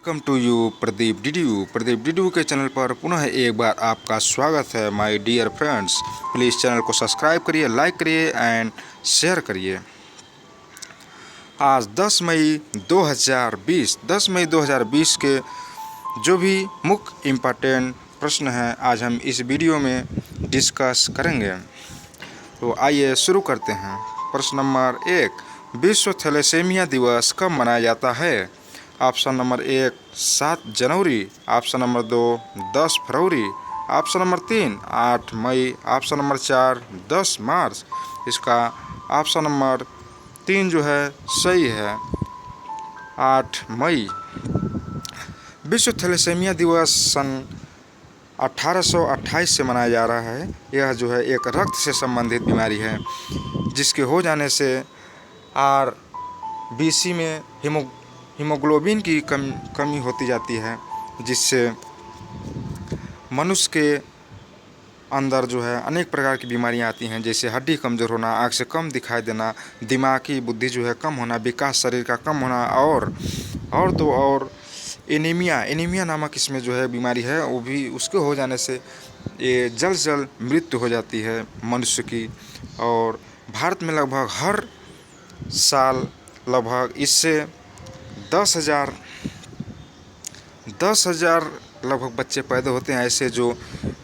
Welcome to you Pradeep Didu के channel पर पुनः एक बार आपका स्वागत है my dear friends. Please channel को सब्सक्राइब करिए, लाइक करिए एंड शेयर करिए। आज 10 मई 2020 के जो भी मुख्य इम्पोर्टेंट प्रश्न हैं आज हम इस वीडियो में डिस्कस करेंगे। तो आइए शुरू करते हैं। प्रश्न नंबर 1, विश्व थैलेसीमिया दिवस कब मनाया जाता है? ऑप्शन नंबर 1 7 जनवरी, ऑप्शन नंबर 2 10 फरवरी, ऑप्शन नंबर 3 8 मई, ऑप्शन नंबर 4 10 मार्च। इसका ऑप्शन नंबर 3 जो है सही है, 8 मई। विश्व थैलेसीमिया दिवस सन 1828 से मनाया जा रहा है। यह जो है एक रक्त से संबंधित बीमारी है जिसके हो जाने से RBC में हीमोग्लोबिन की कमी होती जाती है, जिससे मनुष्य के अंदर जो है अनेक प्रकार की बीमारियां आती हैं, जैसे हड्डी कमज़ोर होना, आँख से कम दिखाई देना, दिमागी बुद्धि जो है कम होना, विकास शरीर का कम होना और एनीमिया नामक इसमें जो है बीमारी है, वो भी उसके हो जाने से ये जल्द मृत्यु हो जाती है मनुष्य की। और भारत में लगभग हर साल लगभग इससे 10,000 लगभग बच्चे पैदा होते हैं ऐसे जो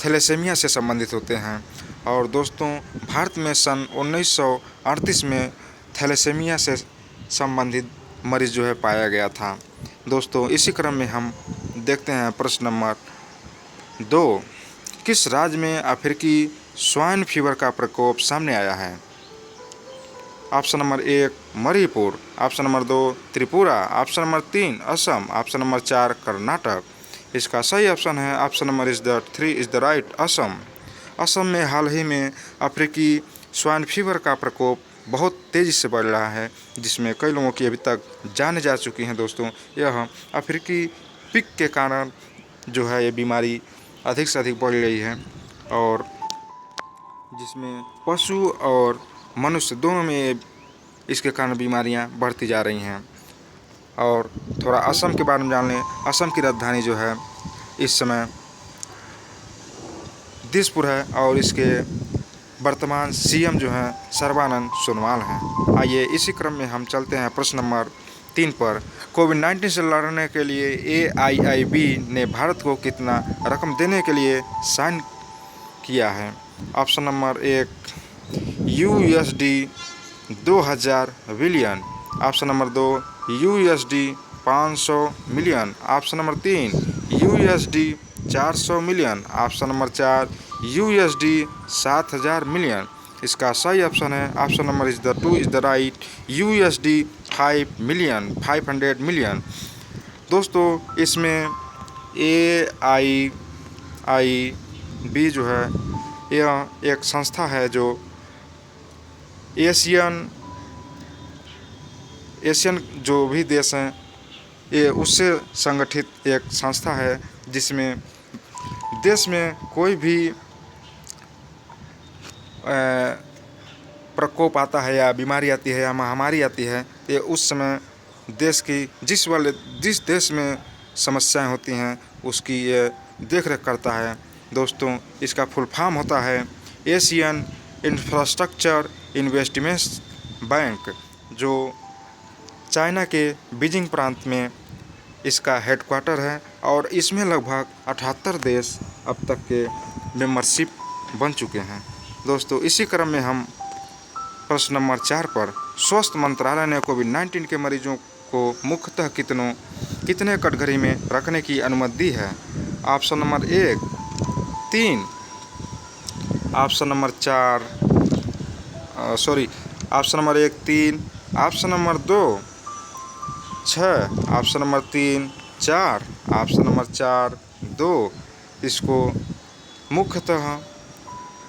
थैलेसीमिया से संबंधित होते हैं। और दोस्तों, भारत में सन 1938 में थैलेसीमिया से संबंधित मरीज जो है पाया गया था। दोस्तों, इसी क्रम में हम देखते हैं प्रश्न नंबर 2, किस राज्य में अफ्रीकी स्वाइन फीवर का प्रकोप सामने आया है? Option number 1 Manipur, option number 2 Tripura, option number 3 Assam, option number 4 Karnataka. इसका सही ऑप्शन है option number 3 is the right, Assam. Assam में हाल ही में अफ्रीकी स्वाइन फीवर का प्रकोप बहुत तेज़ी से बढ़ रहा है, जिसमें कई लोगों की अभी तक जान जा चुकी हैं। दोस्तों, यह अफ्रीकी पिक के कारण जो है ये बीमारी अधिक से अधिक बढ़ रही है और जिसमें पशु और मनुष्य दोनों में इसके कारण बीमारियां बढ़ती जा रही हैं। और थोड़ा असम के बारे में जान लें। असम की राजधानी जो है इस समय दिसपुर है और इसके वर्तमान CM जो हैं सर्बानंद सोनोवाल हैं। आइए इसी क्रम में हम चलते हैं प्रश्न नंबर 3 पर। कोविड-19 से लड़ने के लिए AIIB ने भारत को कितना रकम देने के लिए साइन किया है? Option number 1 USD 2000 billion, option number 2 USD 500 million, option number 3 USD 400 million, option number 4 USD 7000 million. इसका सही ऑप्शन है option number 2 is the right, USD 500 million. दोस्तों, इसमें AIIB जो है यह एक संस्था है जो एशियन जो भी देश हैं ये उससे संगठित एक संस्था है, जिसमें देश में कोई भी प्रकोप आता है या बीमारी आती है या महामारी आती है, ये उस समय देश की जिस देश में समस्याएं होती हैं उसकी ये देख रेख करता है। दोस्तों, इसका फुल फॉर्म होता है एशियन इंफ्रास्ट्रक्चर इन्वेस्टमेंट बैंक, जो चाइना के बीजिंग प्रांत में इसका हेडक्वार्टर है और इसमें लगभग 78 देश अब तक के मेंबरशिप बन चुके हैं। दोस्तों, इसी क्रम में हम प्रश्न नंबर 4 पर, स्वास्थ्य मंत्रालय ने कोविड-19 के मरीजों को मुख्यतः कितने कटघरे में रखने की अनुमति दी है? Option number 1 3, option number 3, option number 2 6, option number 3 4, option number 4 2। इसको मुख्यतः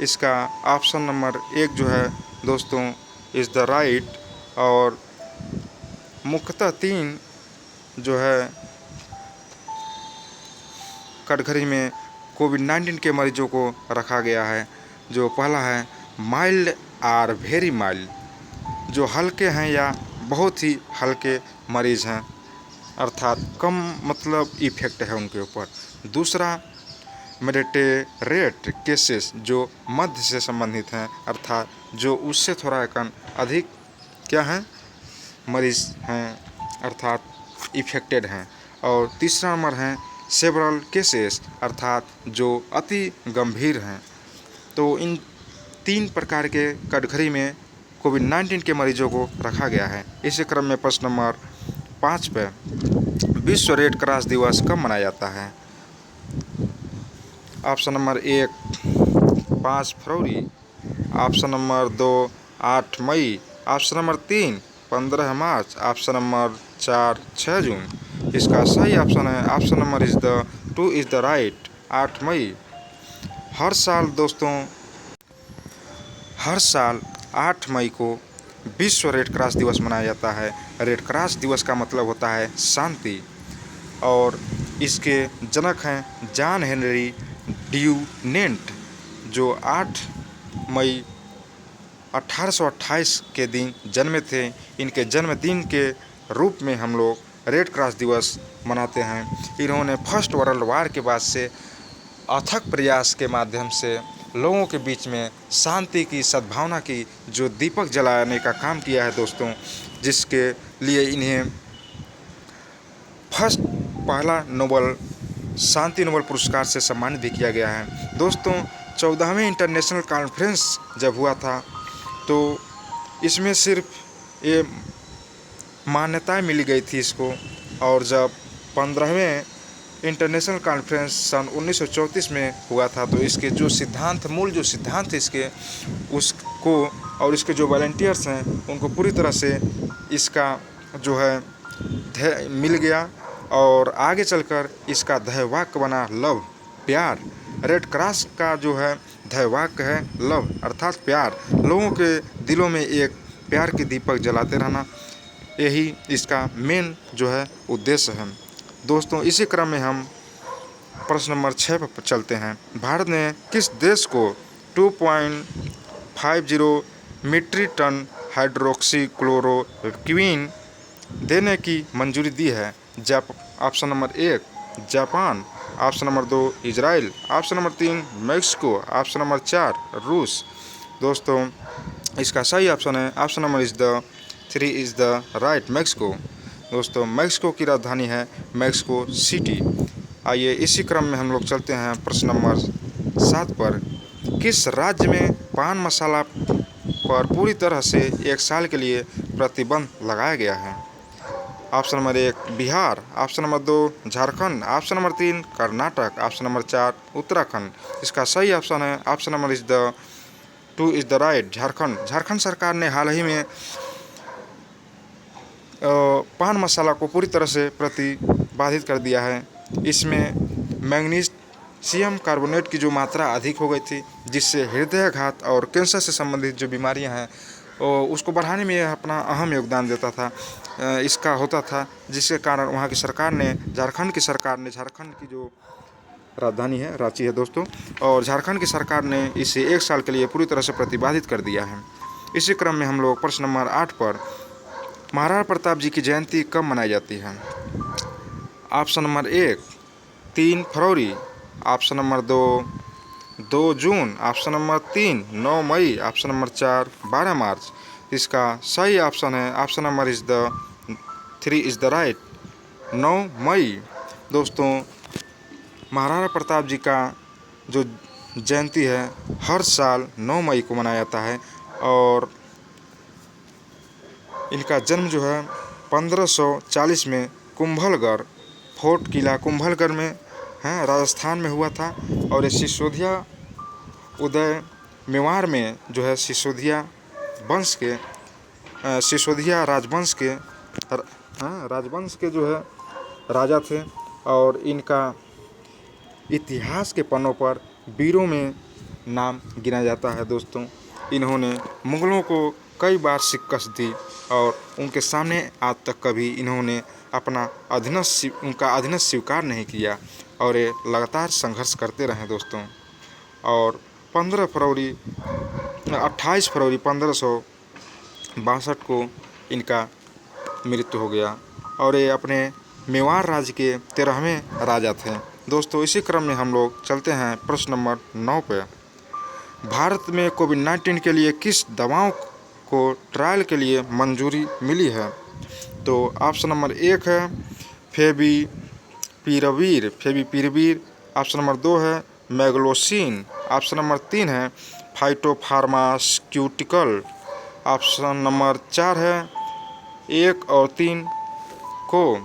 इसका ऑप्शन नंबर 1 जो है दोस्तों इज़ द राइट, और मुख्यतः 3 जो है कटघरे में कोविड-19 के मरीजों को रखा गया है। जो पहला है माइल्ड और वेरी माइल्ड, जो हल्के हैं या बहुत ही हल्के मरीज़ हैं। अर्थात कम मतलब इफेक्ट है उनके ऊपर। दूसरा मॉडरेट केसेस जो मध्य से संबंधित हैं, अर्थात जो उससे थोड़ा कम अधिक क्या हैं मरीज हैं, अर्थात इफेक्टेड हैं। और तीसरा नंबर है सेवरल केसेस, अर्थात जो अति गंभीर हैं। तो इन 3 प्रकार के कैटेगरी में कोविड-19 के मरीजों को रखा गया है। इसी क्रम में प्रश्न नंबर 5 पे विश्व रेड क्रॉस दिवस कब मनाया जाता है? ऑप्शन नंबर 1 5 फरवरी, ऑप्शन नंबर 2 8 मई, ऑप्शन नंबर 3 15 मार्च, ऑप्शन नंबर 4 6 जून। इसका सही ऑप्शन है option number is the 2 is the right 8 मई। हर साल दोस्तों, हर साल 8 मई को विश्व रेड क्रॉस दिवस मनाया जाता है। रेड क्रॉस दिवस का मतलब होता है शांति, और इसके जनक हैं जॉन हेनरी ड्यूनेंट, जो 8 मई 1828 के दिन जन्मे थे। इनके जन्मदिन के रूप में हम लोग रेड क्रॉस दिवस मनाते हैं। इन्होंने फर्स्ट वर्ल्ड वार के बाद से अथक प्रयास के माध्यम से लोगों के बीच में शांति की, सद्भावना की जो दीपक जलाने का काम किया है दोस्तों, जिसके लिए इन्हें पहला नोबल शांति नोबल पुरस्कार से सम्मानित भी किया गया है। दोस्तों 14वें इंटरनेशनल कॉन्फ्रेंस जब हुआ था तो इसमें सिर्फ ये मान्यता मिली गई थी इसको, और जब 15वें इंटरनेशनल कॉन्फ्रेंस सन 1934 में हुआ था तो इसके जो सिद्धांत, मूल जो सिद्धांत इसके, उसको और इसके जो वॉलंटियर्स हैं उनको पूरी तरह से इसका जो है ध्येय मिल गया, और आगे चलकर इसका ध्येयवाक्य बना लव, प्यार। रेड क्रॉस का जो है ध्येयवाक्य है लव, अर्थात प्यार। लोगों के दिलों में एक प्यार की दीपक जलाते रहना, यही इसका मेन जो है उद्देश्य है। दोस्तों इसी क्रम में हम प्रश्न नंबर 6 पर चलते हैं। भारत ने किस देश को 2.50 मीट्रिक टन हाइड्रोक्सी क्लोरोक्विन देने की मंजूरी दी है? Option number 1 Japan, option number 2 Israel, option number 3 Mexico, option number 4 रूस। दोस्तों इसका सही ऑप्शन है option number is the 3 is the right Mexico. दोस्तों मैक्सिको की राजधानी है मैक्सिको सिटी। आइए इसी क्रम में हम लोग चलते हैं प्रश्न नंबर 7 पर। किस राज्य में पान मसाला पर पूरी तरह से 1 साल के लिए प्रतिबंध लगाया गया है? Option number 1 Bihar, option number 2 Jharkhand, option number 3 Karnataka, option number 4 Uttarakhand. इसका सही ऑप्शन है option number is the 2 is the right Jharkhand. Jharkhand सरकार ने हाल ही में पान मसाला को पूरी तरह से प्रतिबंधित कर दिया है। इसमें मैग्नीशियम कार्बोनेट की जो मात्रा अधिक हो गई थी, जिससे हृदयाघात और कैंसर से संबंधित जो बीमारियां हैं उसको बढ़ाने में यह अपना अहम योगदान देता था, इसका होता था, जिसके कारण वहाँ की सरकार ने, झारखंड की सरकार ने, झारखंड की जो राजधानी है रांची है दोस्तों, और झारखंड की सरकार ने इसे 1 साल के लिए पूरी तरह से प्रतिबंधित कर दिया है। इसी क्रम में हम लोग प्रश्न नंबर 8 पर महाराणा प्रताप जी की जयंती कब मनाई जाती है? ऑप्शन नंबर 1 3 फरवरी, ऑप्शन नंबर 2 जून, ऑप्शन नंबर 3 9 मई, ऑप्शन नंबर 4 12 मार्च। इसका सही ऑप्शन है option number is the 3 is the right 9 मई। दोस्तों महाराणा प्रताप जी का जो जयंती है हर साल 9 मई को मनाया जाता है, और इनका जन्म जो है 1540 में कुंभलगढ़ फोर्ट किला कुंभलगढ़ में है राजस्थान में हुआ था, और ये सिसोदिया उदय मेवाड़ में जो है सिसोदिया वंश के सिसोदिया राजवंश के जो है राजा थे, और इनका इतिहास के पन्नों पर वीरों में नाम गिना जाता है। दोस्तों इन्होंने मुगलों को कई बार शिकस्त दी, और उनके सामने आज तक कभी इन्होंने अपना उनका अधीनस्थ स्वीकार नहीं किया, और ये लगातार संघर्ष करते रहे दोस्तों। और 28 फरवरी 1562 को इनका मृत्यु हो गया, और ये अपने मेवाड़ राज्य के 13वें राजा थे। दोस्तों इसी क्रम में हम लोग चलते हैं प्रश्न नंबर 9 पे। भारत में कोविड-19 के लिए किस दवाओं को ट्रायल के लिए मंजूरी मिली है? तो ऑप्शन नंबर 1 है फेविपिरावीर। ऑप्शन नंबर 2 है मैग्लोसिन। ऑप्शन नंबर 3 है फाइटोफार्मास्यूटिकल। ऑप्शन नंबर 4 है 1 और 3 को।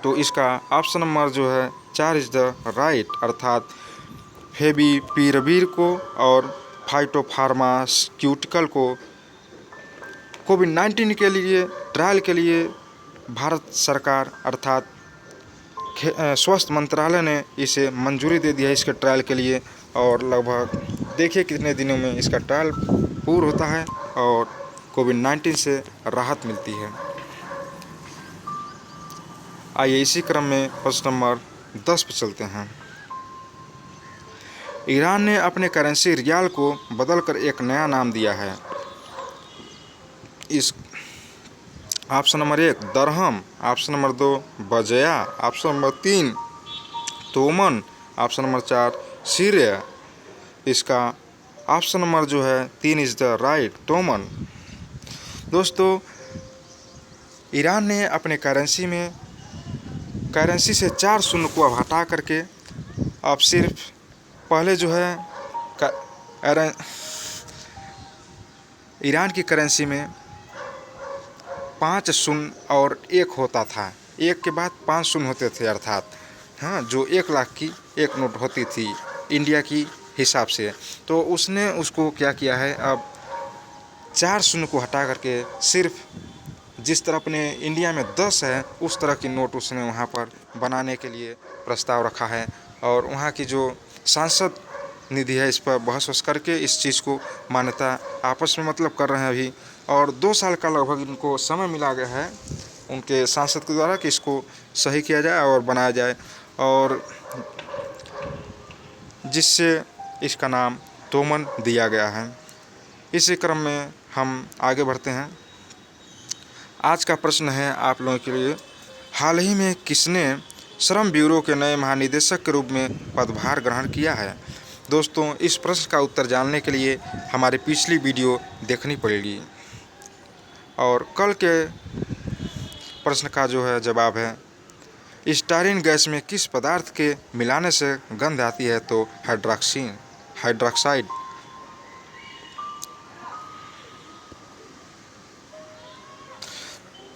तो इसका ऑप्शन नंबर जो है 4 इज़ द राइट, अर्थात फेविपिरावीर को और फाइटोफार्मास्यूटिकल को कोविड-19 के लिए ट्रायल के लिए भारत सरकार अर्थात स्वास्थ्य मंत्रालय ने इसे मंजूरी दे दिया है इसके ट्रायल के लिए। और लगभग देखिए कितने दिनों में इसका ट्रायल पूर्ण होता है और कोविड-19 से राहत मिलती है। आइए इसी क्रम में प्रश्न नंबर 10 पर चलते हैं। ईरान ने अपने करेंसी रियाल को बदलकर एक नया नाम दिया है। इस ऑप्शन नंबर 1 दरहम, ऑप्शन नंबर 2 बजया, ऑप्शन नंबर 3 तोमन, ऑप्शन नंबर 4 सीरिया। इसका ऑप्शन नंबर जो है 3 इज़ द राइट, तोमन। दोस्तों ईरान ने अपने करेंसी से 4 शून्य को अब हटा करके अब सिर्फ पहले जो है ईरान की करेंसी में 5 शून्य और 1 होता था, 1 के बाद 5 शून्य होते थे, अर्थात हाँ जो 1 लाख की एक नोट होती थी इंडिया की हिसाब से। तो उसने उसको क्या किया है, अब 4 शून्य को हटा करके सिर्फ जिस तरह अपने इंडिया में 10 है उस तरह की नोट उसने वहाँ पर बनाने के लिए प्रस्ताव रखा है। और वहाँ की जो सांसद निधि है इस पर बहस करके इस चीज़ को मान्यता आपस में मतलब कर रहे हैं अभी। और 2 साल का लगभग इनको समय मिला गया है उनके सांसद के द्वारा कि इसको सही किया जाए और बनाया जाए, और जिससे इसका नाम तोमन दिया गया है। इसी क्रम में हम आगे बढ़ते हैं। आज का प्रश्न है आप लोगों के लिए, हाल ही में किसने श्रम ब्यूरो के नए महानिदेशक के रूप में पदभार ग्रहण किया है? दोस्तों इस प्रश्न का उत्तर जानने के लिए हमारी पिछली वीडियो देखनी पड़ेगी। और कल के प्रश्न का जो है जवाब है, स्टायरीन गैस में किस पदार्थ के मिलाने से गंध आती है? तो हाइड्रोक्साइड।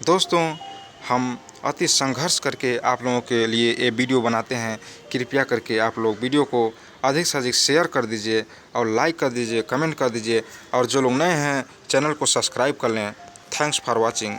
दोस्तों हम अति संघर्ष करके आप लोगों के लिए ये वीडियो बनाते हैं, कृपया करके आप लोग वीडियो को अधिक से अधिक शेयर कर दीजिए और लाइक कर दीजिए, कमेंट कर दीजिए, और जो लोग नए हैं चैनल को सब्सक्राइब कर लें। Thanks for watching.